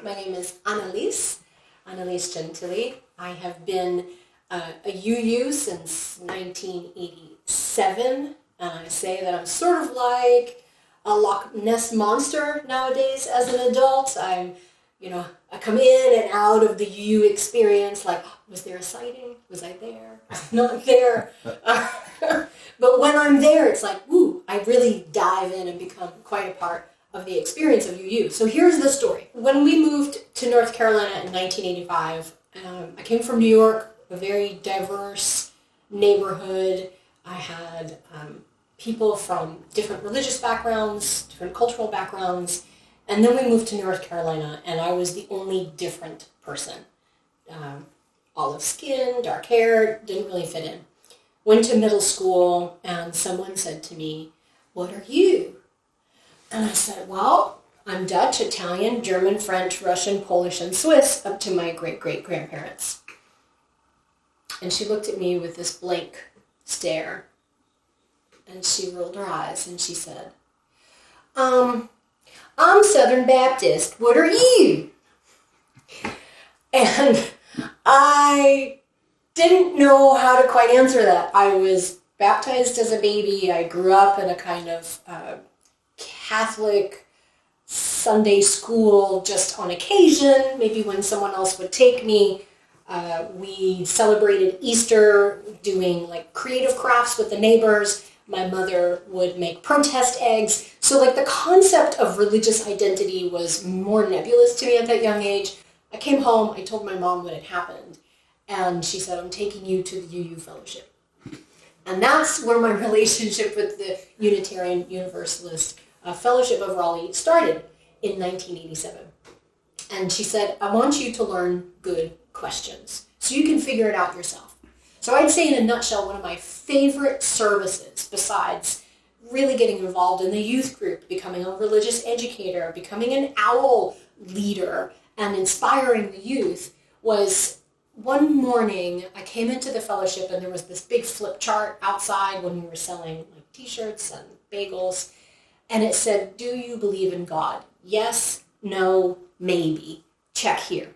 my name is Annelies, Gentile. I have been a UU since 1987, and I say that I'm sort of like a Loch Ness monster nowadays as an adult. I come in and out of the UU experience like, was there a sighting? Was I there? Not there. But when I'm there, it's like, woo, I really dive in and become quite a part of the experience of UU. So here's the story. When we moved to North Carolina in 1985, I came from New York, a very diverse neighborhood. I had people from different religious backgrounds, different cultural backgrounds, and then we moved to North Carolina, and I was the only different person. Olive skin, dark hair, didn't really fit in. Went to middle school, and someone said to me, "What are you?" And I said, "Well, I'm Dutch, Italian, German, French, Russian, Polish, and Swiss, up to my great-great-grandparents." And she looked at me with this blank stare, and she rolled her eyes, and she said, I'm Southern Baptist. What are you?" And I didn't know how to quite answer that. I was baptized as a baby. I grew up in a kind of Catholic Sunday school just on occasion, maybe when someone else would take me. We celebrated Easter doing like creative crafts with the neighbors. My mother would make protest eggs. So like the concept of religious identity was more nebulous to me at that young age. I came home, I told my mom what had happened, and she said, "I'm taking you to the UU Fellowship." And that's where my relationship with the Unitarian Universalist Fellowship of Raleigh started in 1987. And she said, "I want you to learn good questions so you can figure it out yourself." So I'd say in a nutshell, one of my favorite services, besides really getting involved in the youth group, becoming a religious educator, becoming an OWL leader, and inspiring the youth, was one morning I came into the fellowship and there was this big flip chart outside when we were selling like t-shirts and bagels, and it said, "Do you believe in God? Yes, no, maybe. Check here."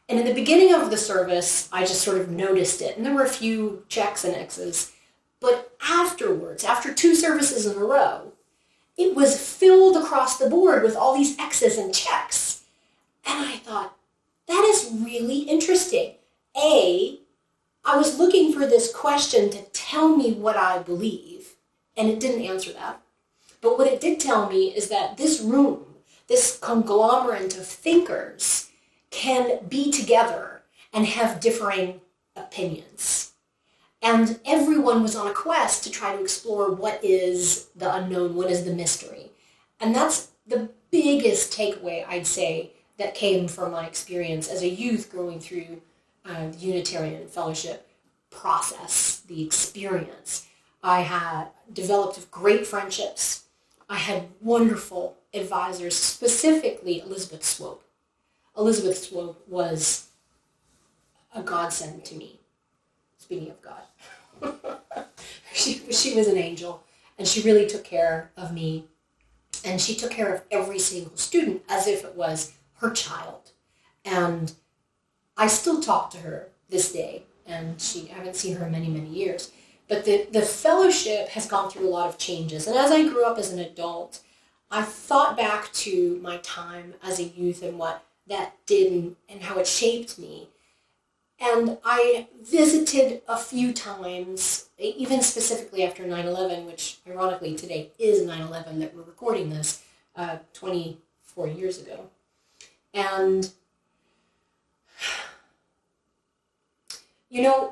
And in the beginning of the service, I just sort of noticed it, and there were a few checks and X's. But afterwards, after 2 services in a row, it was filled across the board with all these X's and checks. And I thought, that is really interesting. I was looking for this question to tell me what I believe, and it didn't answer that. But what it did tell me is that this room, this conglomerate of thinkers, can be together and have differing opinions. And everyone was on a quest to try to explore what is the unknown, what is the mystery. And that's the biggest takeaway, I'd say, that came from my experience as a youth going through the Unitarian Fellowship process, the experience. I had developed great friendships. I had wonderful advisors, specifically Elizabeth Swope. Elizabeth Swope was a godsend to me, speaking of God. She was an angel, and she really took care of me, and she took care of every single student as if it was her child. And I still talk to her this day, and I haven't seen her in many, many years. But the fellowship has gone through a lot of changes. And as I grew up as an adult, I thought back to my time as a youth and what that did and how it shaped me. And I visited a few times, even specifically after 9/11, which ironically today is 9/11 that we're recording this, 24 years ago. And,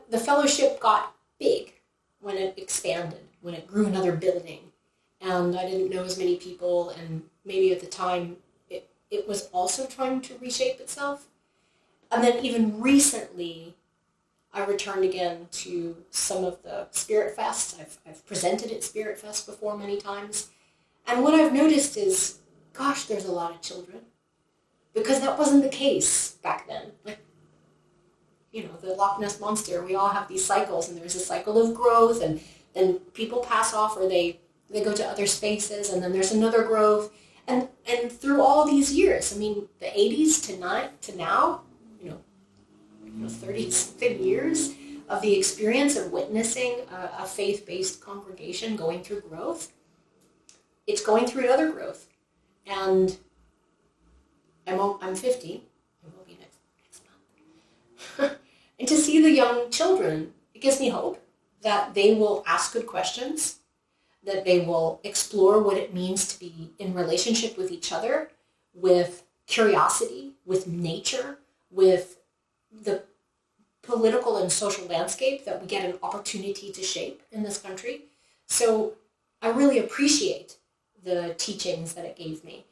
the fellowship got big when it expanded, when it grew another building. And I didn't know as many people, and maybe at the time it was also trying to reshape itself. And then even recently, I returned again to some of the Spirit Fests. I've presented at Spirit Fest before many times. And what I've noticed is, gosh, there's a lot of children. Because that wasn't the case back then. Like, the Loch Ness Monster, we all have these cycles, and there's a cycle of growth, and then people pass off or they go to other spaces, and then there's another growth. And through all these years, I mean, the 80s to now, 30-something years of the experience of witnessing a faith-based congregation going through growth, it's going through another growth. And I'm 50. I will be next month. And to see the young children, it gives me hope that they will ask good questions, that they will explore what it means to be in relationship with each other, with curiosity, with nature, with the political and social landscape that we get an opportunity to shape in this country. So I really appreciate the teachings that it gave me.